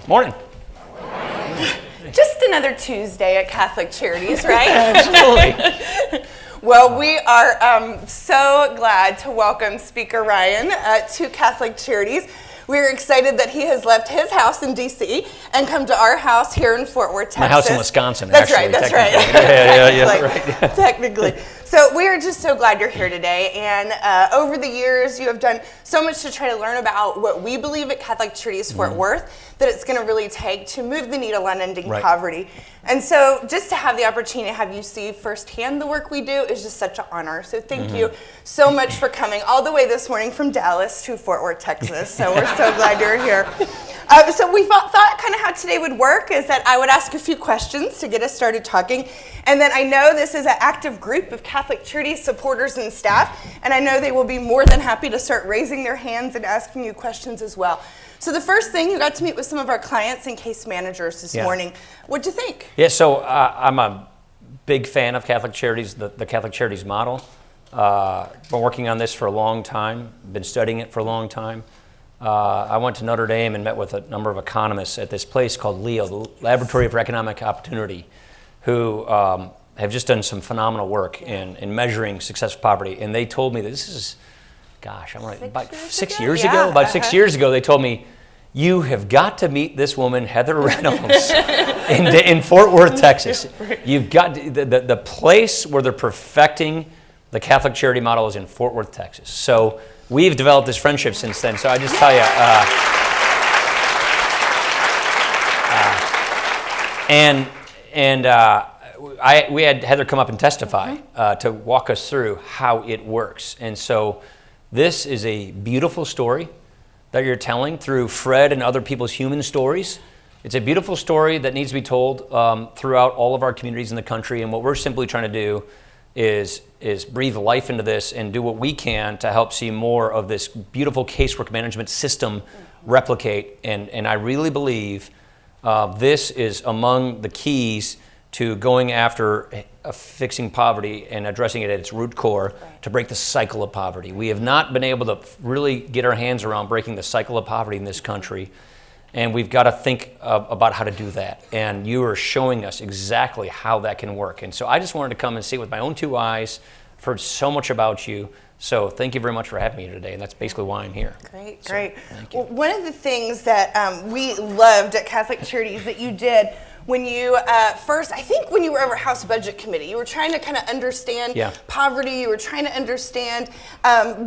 Morning. Just another Tuesday at Catholic Charities, right? Absolutely. Well, we are so glad to welcome Speaker Ryan to Catholic Charities. We're excited that he has left his house in D.C. and come to our house here in Fort Worth, Texas. My house in Wisconsin, that's actually. That's right. Yeah. Technically. So we are just so glad you're here today. And over the years, you have done so much to try to learn about what we believe at Catholic Charities Fort Worth that it's going to really take to move the needle on ending poverty. And so just to have the opportunity to have you see firsthand the work we do is just such an honor. So thank you so much for coming all the way this morning from Dallas to Fort Worth, Texas. So we're so glad you're here. So we thought kind of how today would work is that I would ask a few questions to get us started talking. And then I know this is an active group of Catholic Charities supporters and staff, and I know they will be more than happy to start raising their hands and asking you questions as well. So the first thing, you got to meet with some of our clients and case managers this morning. What'd you think? Yeah, so I'm a big fan of Catholic Charities, the Catholic Charities model. Been working on this for a long time, been studying it for a long time. I went to Notre Dame and met with a number of economists at this place called LEO, the Laboratory for Economic Opportunity, who have just done some phenomenal work in measuring success of poverty. And they told me that this is, about 6 years ago? About 6 years ago, they told me, you have got to meet this woman, Heather Reynolds, in Fort Worth, Texas. You've got the place where they're perfecting the Catholic charity model is in Fort Worth, Texas. So we've developed this friendship since then. So I just tell you, we had Heather come up and testify to walk us through how it works. And so this is a beautiful story that you're telling through Fred and other people's human stories. It's a beautiful story that needs to be told throughout all of our communities in the country. And what we're simply trying to do is breathe life into this and do what we can to help see more of this beautiful casework management system replicate. And I really believe this is among the keys to going after fixing poverty and addressing it at its root core to break the cycle of poverty. We have not been able to really get our hands around breaking the cycle of poverty in this country, and we've got to think about how to do that. And you are showing us exactly how that can work. And so I just wanted to come and see it with my own two eyes. I've heard so much about you. So thank you very much for having me here today, and that's basically why I'm here. Great. Thank you. Well, one of the things that we loved at Catholic Charities that you did when you first, I think when you were over House Budget Committee, you were trying to kind of understand poverty, you were trying to understand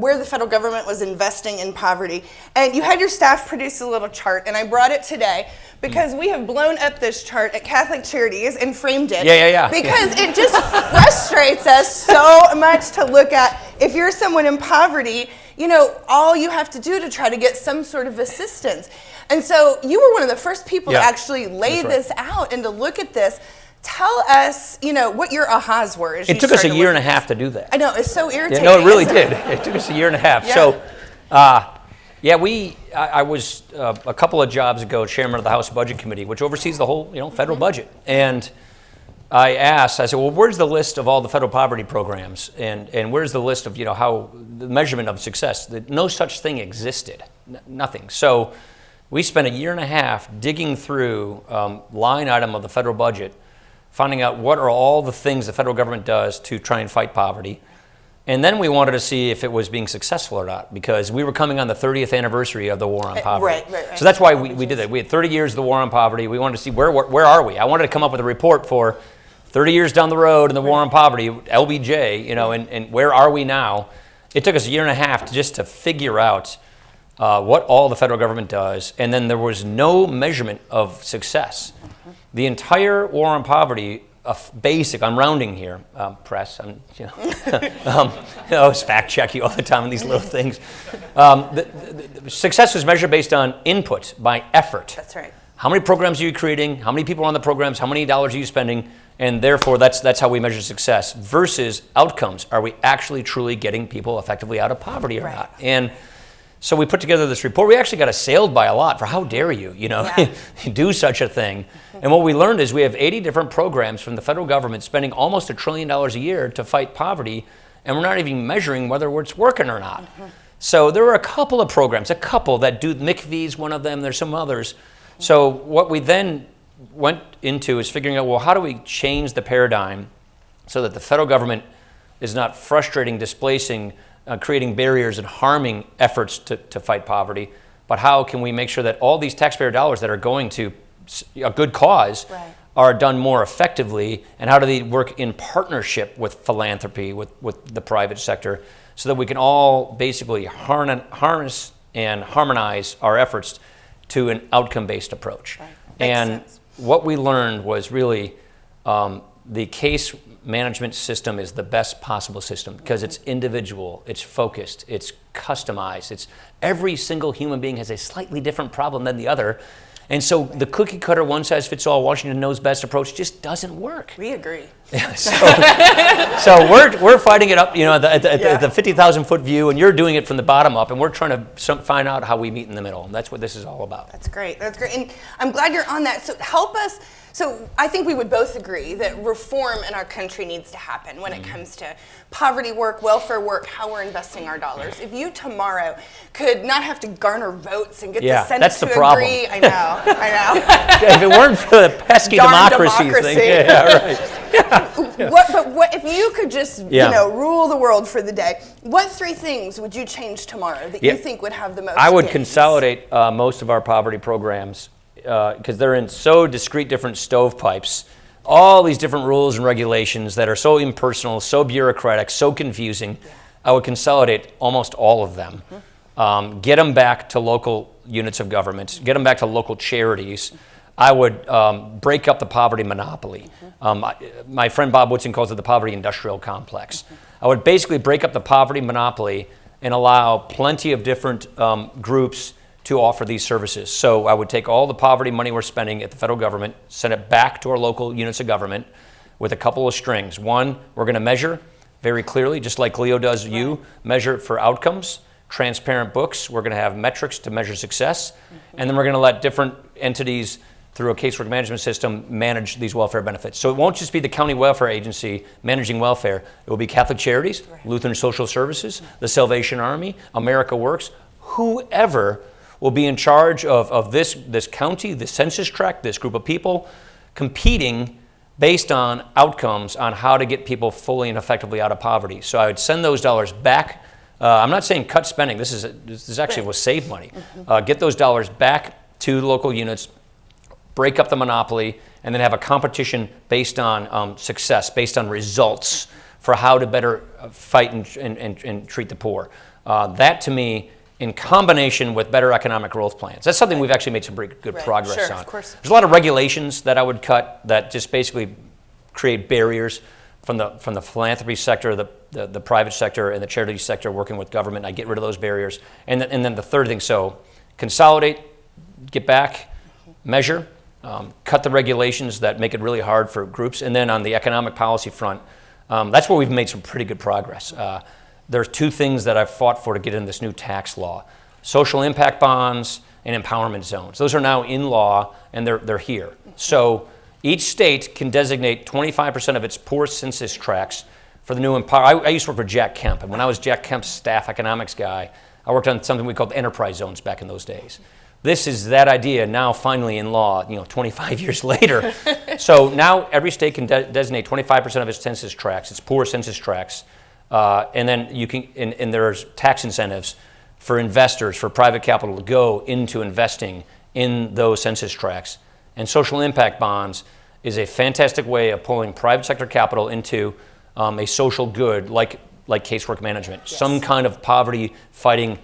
where the federal government was investing in poverty. And you had your staff produce a little chart, and I brought it today because we have blown up this chart at Catholic Charities and framed it. Because it just frustrates us so much to look at. If you're someone in poverty, you know, all you have to do to try to get some sort of assistance. And so you were one of the first people to actually lay this out and to look at this. Tell us, you know, what your ahas were. It took us a year and a half to do that. I know, it's so irritating. No, it really did. It took us a year and a half. So, I was a couple of jobs ago chairman of the House Budget Committee, which oversees the whole, federal budget. And I said, well, where's the list of all the federal poverty programs? And where's the list of, how the measurement of success? No such thing existed, nothing. So we spent a year and a half digging through line item of the federal budget, finding out what are all the things the federal government does to try and fight poverty. And then we wanted to see if it was being successful or not, because we were coming on the 30th anniversary of the war on poverty. Right. So that's why we did that. We had 30 years of the war on poverty. We wanted to see where are we? I wanted to come up with a report for 30 years down the road in the war on poverty, LBJ, and where are we now? It took us a year and a half to figure out what all the federal government does, and then there was no measurement of success. The entire war on poverty, I'm rounding here, press, I always fact check you all the time on these little things. The success was measured based on input by effort. That's right. How many programs are you creating? How many people are on the programs? How many dollars are you spending? And therefore, that's how we measure success versus outcomes. Are we actually truly getting people effectively out of poverty or not? And so we put together this report. We actually got assailed by a lot for how dare you, do such a thing. And what we learned is we have 80 different programs from the federal government spending almost $1 trillion a year to fight poverty, and we're not even measuring whether it's working or not. So there were a couple of programs, that do, MCV's one of them, there's some others, So what we then went into is figuring out, well, how do we change the paradigm so that the federal government is not frustrating, displacing, creating barriers and harming efforts to fight poverty, but how can we make sure that all these taxpayer dollars that are going to a good cause are done more effectively, and how do they work in partnership with philanthropy, with the private sector, so that we can all basically harness and harmonize our efforts to an outcome-based approach. Right. And what we learned was really the case management system is the best possible system because it's individual, it's focused, it's customized. It's every single human being has a slightly different problem than the other. And so the cookie cutter, one size fits all, Washington knows best approach just doesn't work. We agree. Yeah, so we're fighting it up, at the 50,000 foot view, and you're doing it from the bottom up, and we're trying to find out how we meet in the middle. And that's what this is all about. That's great. That's great. And I'm glad you're on that. So help us. So I think we would both agree that reform in our country needs to happen when it comes to poverty work, welfare work, how we're investing our dollars. If you tomorrow could not have to garner votes and get the Senate that's the to problem. agree, I know. If it weren't for the pesky democracy thing, What if you could just rule the world for the day? What three things would you change tomorrow that you think would have the most? I would gains? consolidate most of our poverty programs because they're in so discrete different stovepipes. All these different rules and regulations that are so impersonal, so bureaucratic, so confusing. I would consolidate almost all of them. Get them back to local units of government. Get them back to local charities. I would break up the poverty monopoly. My friend Bob Woodson calls it the poverty industrial complex. I would basically break up the poverty monopoly and allow plenty of different groups to offer these services. So I would take all the poverty money we're spending at the federal government, send it back to our local units of government with a couple of strings. One, we're going to measure very clearly, just like Leo does you, measure it for outcomes, transparent books. We're going to have metrics to measure success. And then we're going to let different entities through a casework management system manage these welfare benefits. So it won't just be the county welfare agency managing welfare. It will be Catholic Charities, Lutheran Social Services, the Salvation Army, America Works, whoever will be in charge of this county, this census tract, this group of people, competing based on outcomes on how to get people fully and effectively out of poverty. So I would send those dollars back. I'm not saying cut spending. This is actually will save money. Get those dollars back to local units, break up the monopoly, and then have a competition based on success, based on results for how to better fight and treat the poor. That to me, in combination with better economic growth plans. That's something we've actually made some pretty good progress on. Of course. There's a lot of regulations that I would cut that just basically create barriers from the philanthropy sector, the private sector, and the charity sector working with government. I get rid of those barriers. And then the third thing, so consolidate, get back, measure, cut the regulations that make it really hard for groups. And then on the economic policy front, that's where we've made some pretty good progress. There's two things that I've fought for to get in this new tax law: social impact bonds and empowerment zones. Those are now in law, and they're here. So each state can designate 25% of its poor census tracts for the new empower. I used to work for Jack Kemp, and when I was Jack Kemp's staff economics guy, I worked on something we called enterprise zones back in those days. This is that idea now finally in law, 25 years later. So now every state can designate 25% of its census tracts, its poor census tracts, and then you can, and there's tax incentives for investors, for private capital to go into investing in those census tracts. And social impact bonds is a fantastic way of pulling private sector capital into a social good like casework management, some kind of poverty fighting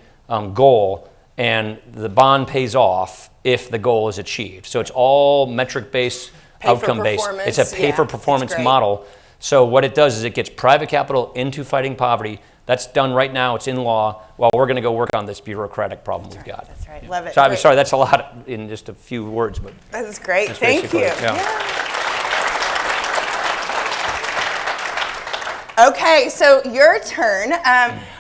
goal, and the bond pays off if the goal is achieved. So it's all metric-based, outcome-based. It's a pay-for-performance model. So what it does is it gets private capital into fighting poverty. That's done right now. It's in law. While we're going to go work on this bureaucratic problem we've got. That's right. Love it. So I'm sorry, that's a lot in just a few words, but that is great. Thank you. Okay, so your turn.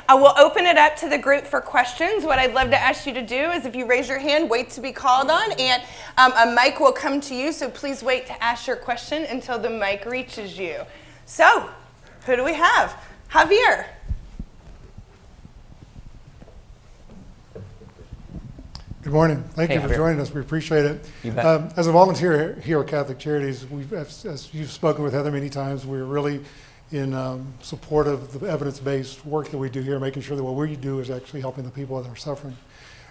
I will open it up to the group for questions. What I'd love to ask you to do is, if you raise your hand, wait to be called on, and a mic will come to you. So please wait to ask your question until the mic reaches you. So, who do we have? Javier. Good morning. Thank Hey, you for Javier. joining us. We appreciate it. You bet. As a volunteer here at Catholic Charities, as you've spoken with Heather many times, we're really in support of the evidence-based work that we do here, making sure that what we do is actually helping the people that are suffering.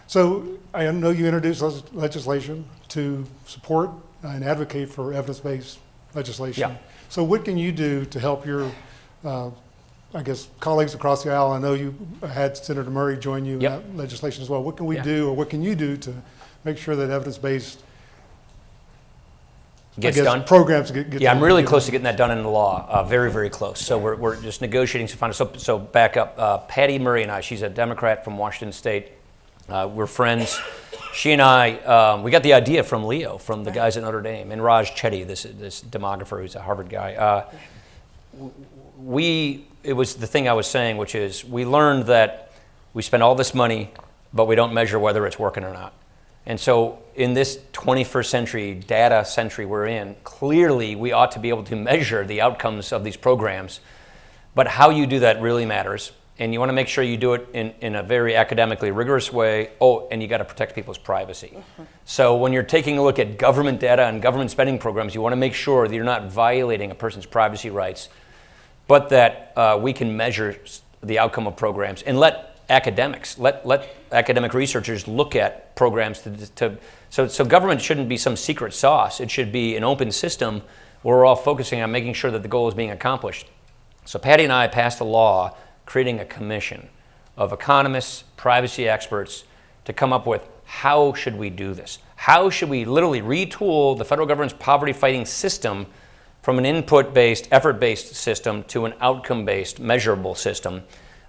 So I know you introduced legislation to support and advocate for evidence-based legislation. Yeah. So what can you do to help your colleagues across the aisle? I know you had Senator Murray join you Yep. in that legislation as well. What can we Yeah. do, or what can you do to make sure that evidence-based Gets done. programs get Yeah, I'm really get close done? to getting that done into law. Very, very close. So we're just negotiating some final. So back up. Patty Murray and I. She's a Democrat from Washington State. We're friends. She and I. We got the idea from Leo, from the guys at Notre Dame, and Raj Chetty, this demographer who's a Harvard guy. It was the thing I was saying, which is we learned that we spend all this money, but we don't measure whether it's working or not. And so in this 21st century, data century we're in, clearly we ought to be able to measure the outcomes of these programs. But how you do that really matters. And you want to make sure you do it in a very academically rigorous way. Oh, and you got to protect people's privacy. Mm-hmm. So when you're taking a look at government data and government spending programs, you want to make sure that you're not violating a person's privacy rights, but that we can measure the outcome of programs and let academics, let academic researchers look at programs so government shouldn't be some secret sauce. It should be an open system where we're all focusing on making sure that the goal is being accomplished. So Patty and I passed a law creating a commission of economists, privacy experts to come up with how should we do this? How should we literally retool the federal government's poverty-fighting system from an input-based, effort-based system to an outcome-based, measurable system?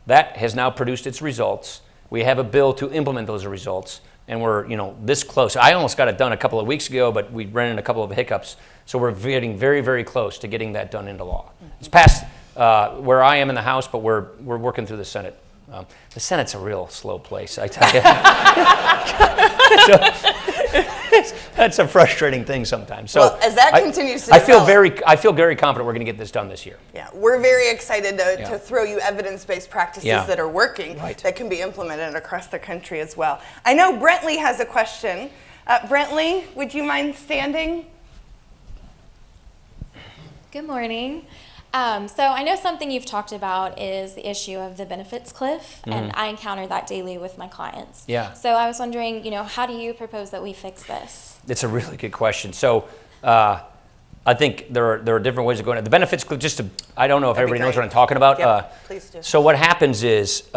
That has now produced its results. We have a bill to implement those results, and we're this close. I almost got it done a couple of weeks ago, but we ran into a couple of hiccups. So we're getting very, very close to getting that done into law. It's past where I am in the House, but we're working through the Senate. The Senate's a real slow place, I tell you. That's a frustrating thing sometimes. So well, as that continues to I develop, I feel very confident we're going to get this done this year. Yeah, we're very excited to throw you evidence-based practices that are working, right, that can be implemented across the country as well. I know Brentley has a question. Brentley, would you mind standing? Good morning. So I know something you've talked about is the issue of the benefits cliff, and I encounter that daily with my clients. Yeah. So I was wondering, how do you propose that we fix this? It's a really good question. So I think there are different ways of going. The benefits cliff, I don't know if everybody knows what I'm talking about. Yep, please do. So what happens is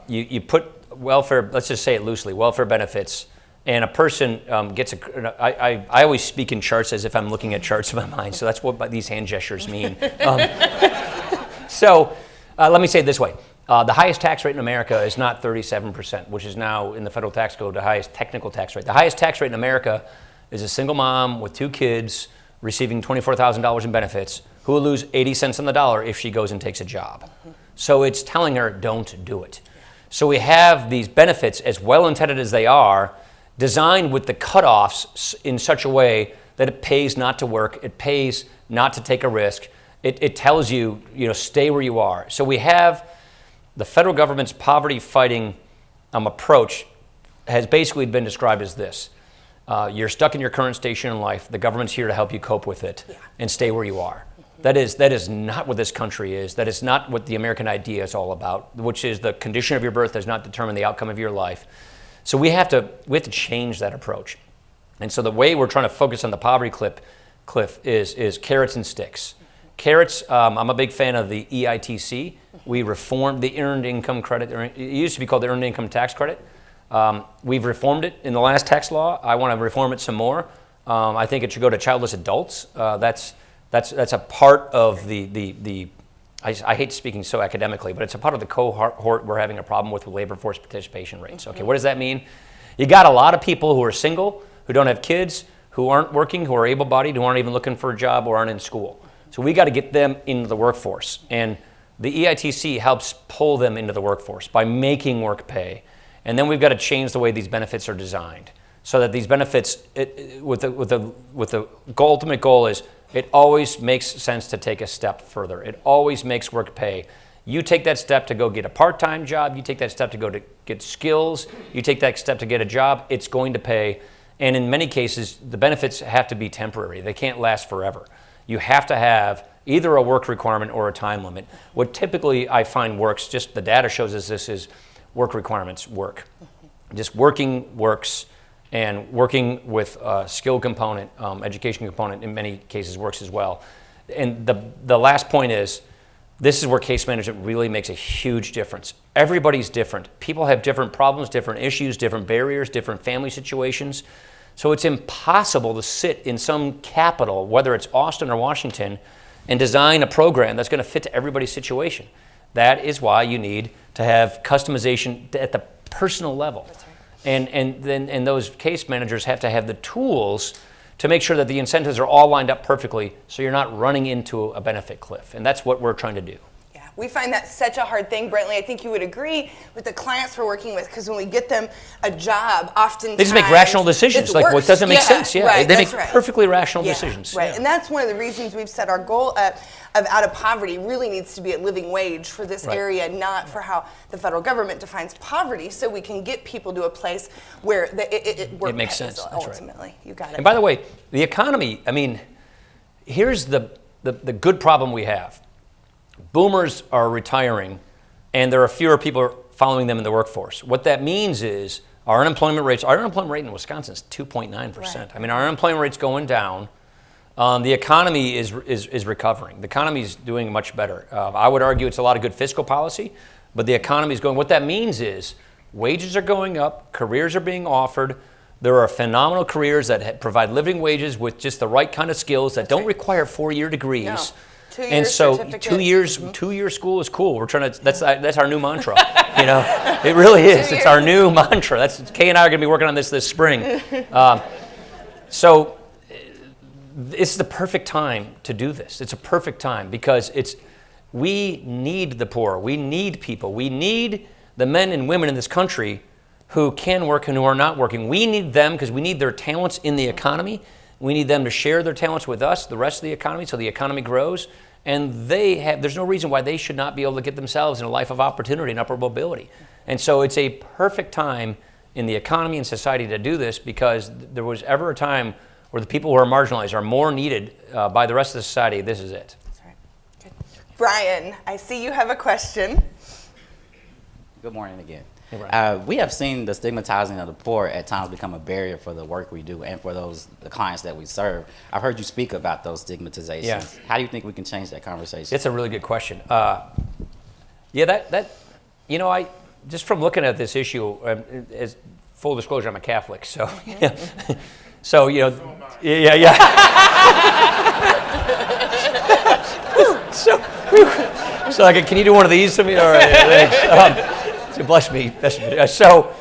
you put welfare, let's just say it loosely, welfare benefits, and a person gets I always speak in charts as if I'm looking at charts in my mind, so that's what these hand gestures mean. So let me say it this way. The highest tax rate in America is not 37%, which is now in the federal tax code the highest technical tax rate. The highest tax rate in America is a single mom with 2 kids receiving $24,000 in benefits who will lose 80 cents on the dollar if she goes and takes a job. So it's telling her, don't do it. So we have these benefits, as well-intended as they are, designed with the cutoffs in such a way that it pays not to work, it pays not to take a risk. It tells you, stay where you are. So we have the federal government's poverty-fighting approach has basically been described as this. You're stuck in your current station in life. The government's here to help you cope with it and stay where you are. That is not what this country is. That is not what the American idea is all about, which is the condition of your birth does not determine the outcome of your life. So we have to change that approach. And so the way we're trying to focus on the poverty cliff is carrots and sticks. Carrots, I'm a big fan of the EITC. We reformed the Earned Income Credit. It used to be called the Earned Income Tax Credit. We've reformed it in the last tax law. I want to reform it some more. I think it should go to childless adults. That's a part of I hate speaking so academically, but it's a part of the cohort we're having a problem with labor force participation rates. Okay, what does that mean? You got a lot of people who are single, who don't have kids, who aren't working, who are able-bodied, who aren't even looking for a job or aren't in school. So we got to get them into the workforce. And the EITC helps pull them into the workforce by making work pay. And then we've got to change the way these benefits are designed so that these benefits, with the ultimate goal is, it always makes sense to take a step further. It always makes work pay. You take that step to go get a part-time job, you take that step to go to get skills, you take that step to get a job, it's going to pay. And in many cases, the benefits have to be temporary. They can't last forever. You have to have either a work requirement or a time limit. What typically I find works, just the data shows us this, is work requirements work. Just working works, and working with a skill component, education component in many cases works as well. And the last point is, this is where case management really makes a huge difference. Everybody's different. People have different problems, different issues, different barriers, different family situations. So it's impossible to sit in some capital, whether it's Austin or Washington, and design a program that's going to fit to everybody's situation. That is why you need to have customization at the personal level. That's right. And those case managers have to have the tools to make sure that the incentives are all lined up perfectly so you're not running into a benefit cliff. And that's what we're trying to do. Yeah, we find that such a hard thing, Brentley. I think you would agree with the clients we're working with, because when we get them a job, oftentimes they just make rational decisions. Like, well, it doesn't make sense. Yeah, right, they make right. perfectly rational decisions. Right, Yeah. and that's one of the reasons we've set our goal of out of poverty really needs to be at living wage for this area, not for how the federal government defines poverty, so we can get people to a place where it makes sense. That's ultimately. Right. You got it. And by the way, the economy, I mean, here's the good problem we have. Boomers are retiring, and there are fewer people following them in the workforce. What that means is our unemployment rate in Wisconsin is 2.9%. Right. I mean, our unemployment rate's going down. The economy is recovering. The economy is doing much better. I would argue it's a lot of good fiscal policy, but the economy is going. What that means is wages are going up, careers are being offered. There are phenomenal careers that provide living wages with just the right kind of skills that don't require 4-year degrees. No. 2-year and so certificate. 2-year school is cool. We're trying to. That's our new mantra. You know, it really is. It's our new mantra. Kay and I are going to be working on this spring. So it's the perfect time to do this. It's a perfect time because we need the poor. We need people. We need the men and women in this country who can work and who are not working. We need them because we need their talents in the economy. We need them to share their talents with us, the rest of the economy, so the economy grows. And there's no reason why they should not be able to get themselves in a life of opportunity and upward mobility. And so it's a perfect time in the economy and society to do this, because there was ever a time where the people who are marginalized are more needed by the rest of the society. This is it. That's right. Good. Brian, I see you have a question. Good morning again. Hey, Brian. We have seen the stigmatizing of the poor at times become a barrier for the work we do and for the clients that we serve. I've heard you speak about those stigmatizations. Yeah. How do you think we can change that conversation? It's a really good question. I just from looking at this issue, as full disclosure, I'm a Catholic, so so yeah. so like, can you do one of these to me? All right, thanks. So bless me. So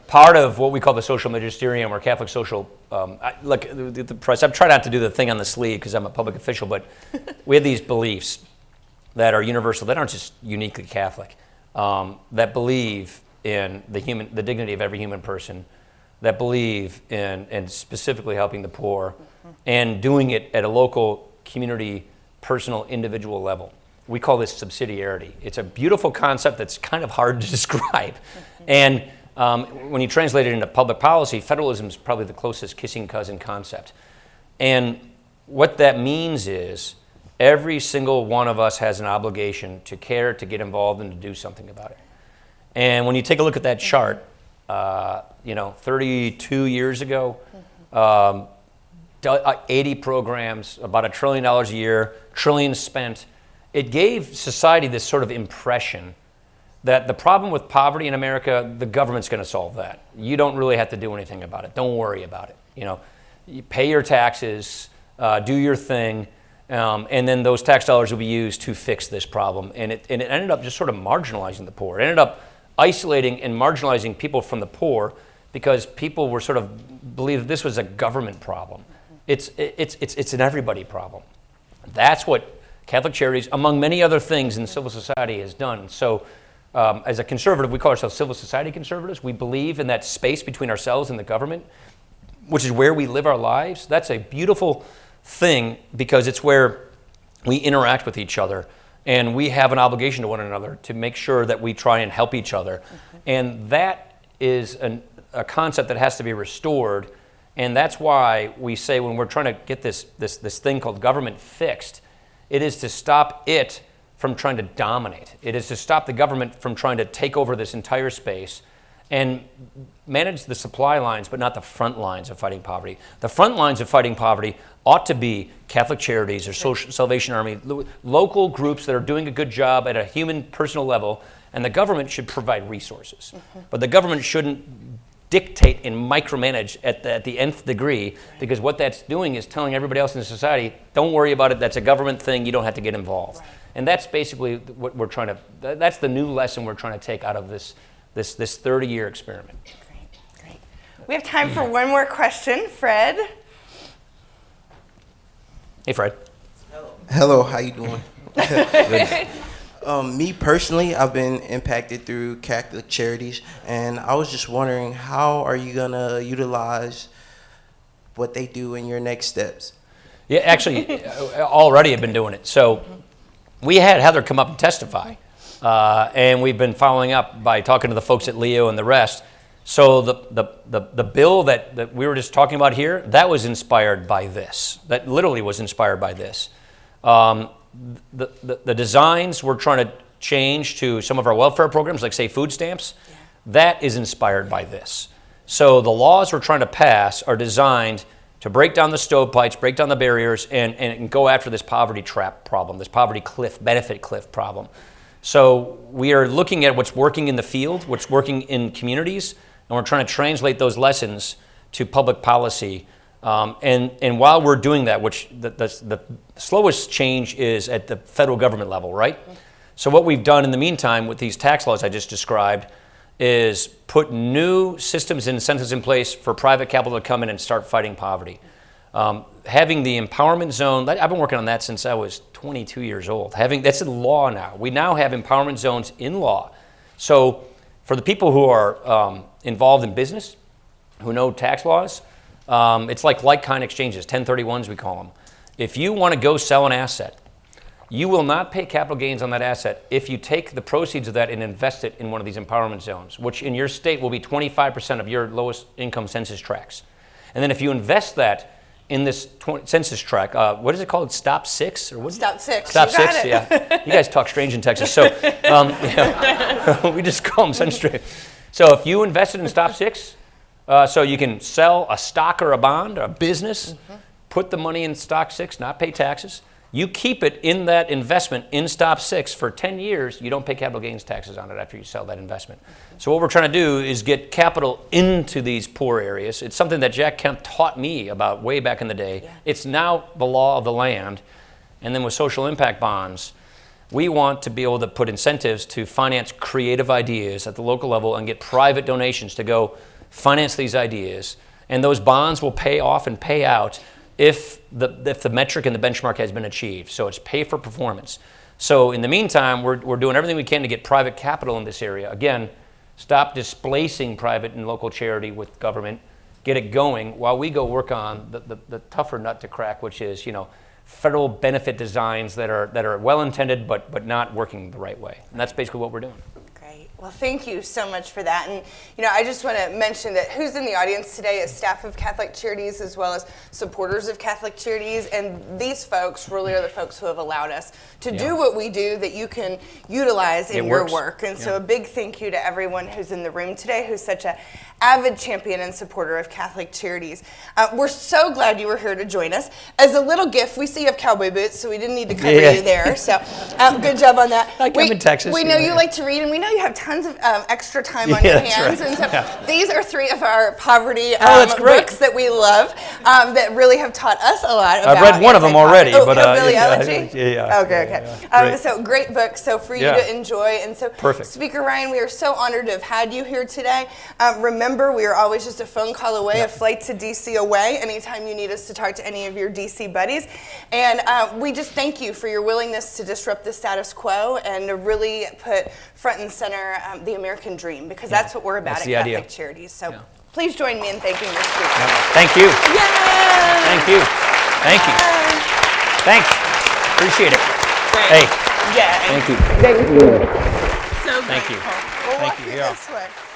part of what we call the social magisterium or Catholic social, the press. I've tried not to do the thing on the sleeve because I'm a public official, but we have these beliefs that are universal, that aren't just uniquely Catholic, that believe in the dignity of every human person, that believe in specifically helping the poor, and doing it at a local, community, personal, individual level. We call this subsidiarity. It's a beautiful concept that's kind of hard to describe. And when you translate it into public policy, federalism is probably the closest kissing cousin concept. And what that means is every single one of us has an obligation to care, to get involved, and to do something about it. And when you take a look at that chart, 32 years ago, 80 programs, about $1 trillion a year, trillions spent. It gave society this sort of impression that the problem with poverty in America, the government's going to solve that. You don't really have to do anything about it. Don't worry about it. You pay your taxes, do your thing, and then those tax dollars will be used to fix this problem. And it ended up just sort of marginalizing the poor. It ended up isolating and marginalizing people from the poor because people were sort of believed that this was a government problem. It's an everybody problem. That's what Catholic Charities, among many other things in civil society, has done. So as a conservative, we call ourselves civil society conservatives. We believe in that space between ourselves and the government, which is where we live our lives. That's a beautiful thing because it's where we interact with each other. And we have an obligation to one another to make sure that we try and help each other. And that is a concept that has to be restored. And that's why we say when we're trying to get this thing called government fixed, it is to stop it from trying to dominate. It is to stop the government from trying to take over this entire space and manage the supply lines, but not the front lines of fighting poverty. The front lines of fighting poverty ought to be Catholic Charities or Salvation Army, local groups that are doing a good job at a human, personal level, and the government should provide resources. But the government shouldn't dictate and micromanage at the nth degree, because what that's doing is telling everybody else in society, don't worry about it, that's a government thing, you don't have to get involved. Right. And that's basically what we're trying to, that's the new lesson we're trying to take out of this 30-year experiment. Great. We have time for one more question. Fred? Hey, Fred. Hello, how you doing? Me personally, I've been impacted through Catholic Charities, and I was just wondering, how are you gonna utilize what they do in your next steps? Yeah, actually, already have been doing it. So we had Heather come up and testify, and we've been following up by talking to the folks at Leo and the rest. So the bill that we were just talking about here, that was inspired by this. That literally was inspired by this. The designs we're trying to change to some of our welfare programs, like say food stamps, that is inspired by this. So the laws we're trying to pass are designed to break down the stovepipes, break down the barriers, and go after this poverty trap problem, this poverty cliff, benefit cliff problem. So we are looking at what's working in the field, what's working in communities, and we're trying to translate those lessons to public policy. And while we're doing that, which the slowest change is at the federal government level, right? So what we've done in the meantime with these tax laws I just described is put new systems and incentives in place for private capital to come in and start fighting poverty. Having the empowerment zone, I've been working on that since I was 22 years old. That's in law now. We now have empowerment zones in law. So for the people who are involved in business, who know tax laws, it's like kind exchanges, 1031s we call them. If you want to go sell an asset, you will not pay capital gains on that asset if you take the proceeds of that and invest it in one of these empowerment zones, which in your state will be 25% of your lowest income census tracts. And then if you invest that in this census tract, what is it called? Stop 6? Or what? Stop 6. Stop You got 6, it. yeah. You guys talk strange in Texas. So we just call them census tract. So if you invested in Stop 6, so you can sell a stock or a bond or a business, put the money in Stock 6, not pay taxes. You keep it in that investment in Stop 6 for 10 years, you don't pay capital gains taxes on it after you sell that investment. So what we're trying to do is get capital into these poor areas. It's something that Jack Kemp taught me about way back in the day. Yeah. It's now the law of the land. And then with social impact bonds, we want to be able to put incentives to finance creative ideas at the local level and get private donations to go finance these ideas. And those bonds will pay off and pay out if the metric and the benchmark has been achieved. So it's pay for performance. So in the meantime, we're doing everything we can to get private capital in this area. Again, stop displacing private and local charity with government. Get it going while we go work on the tougher nut to crack, which is, federal benefit designs that are well intended but not working the right way. And that's basically what we're doing. Well, thank you so much for that. And, I just want to mention that who's in the audience today is staff of Catholic Charities as well as supporters of Catholic Charities. And these folks really are the folks who have allowed us to do what we do that you can utilize in your work. And so a big thank you to everyone who's in the room today who's such an avid champion and supporter of Catholic Charities. We're so glad you were here to join us. As a little gift, we see you have cowboy boots, so we didn't need to cover you there. So good job on that. I'm in Texas. We know you like to read, and we know you have tons of extra time on your hands. Right. And so these are 3 of our poverty books that we love that really have taught us a lot about. I've read one of them already. But Hillbilly Elegy? Yeah. Okay. Great. So great book, so for you to enjoy. And so, perfect. Speaker Ryan, we are so honored to have had you here today. Remember, we are always just a phone call away, a flight to D.C. away, anytime you need us to talk to any of your D.C. buddies. And we just thank you for your willingness to disrupt the status quo and to really put front and center the American dream, because that's what we're about at Catholic Charities. So please join me in thanking your speaker. Thank you. Yay! Thank you. Thanks. Appreciate it. Great. Hey. Yeah. Thank you. So Thank you. grateful. We'll Thank walk you. you Yeah. this way.